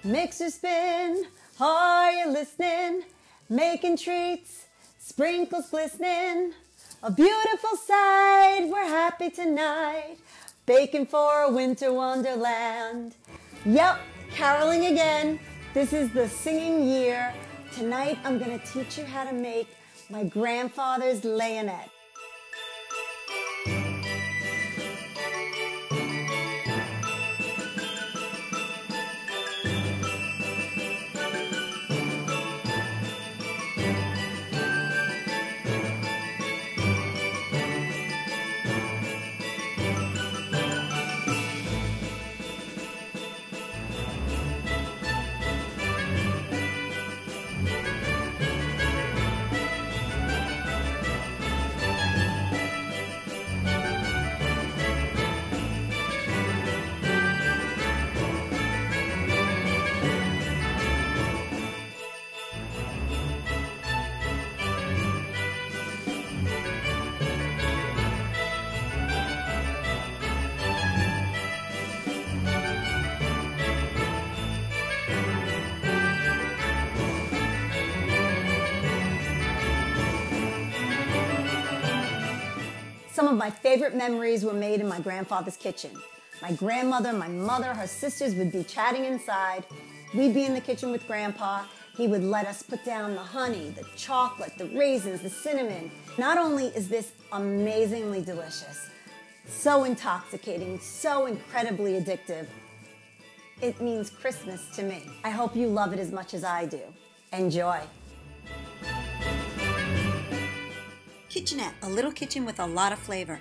Mixer spin, are you listening? Making treats, sprinkles glistening. A beautiful sight, we're happy tonight. Baking for a winter wonderland. Yep, caroling again. This is the singing year. Tonight I'm gonna teach you how to make my grandfather's layonette. Some of my favorite memories were made in my grandfather's kitchen. My grandmother, my mother, her sisters would be chatting inside. We'd be in the kitchen with Grandpa. He would let us put down the honey, the chocolate, the raisins, the cinnamon. Not only is this amazingly delicious, so intoxicating, so incredibly addictive, it means Christmas to me. I hope you love it as much as I do. Enjoy. Kitchenette, a little kitchen with a lot of flavor.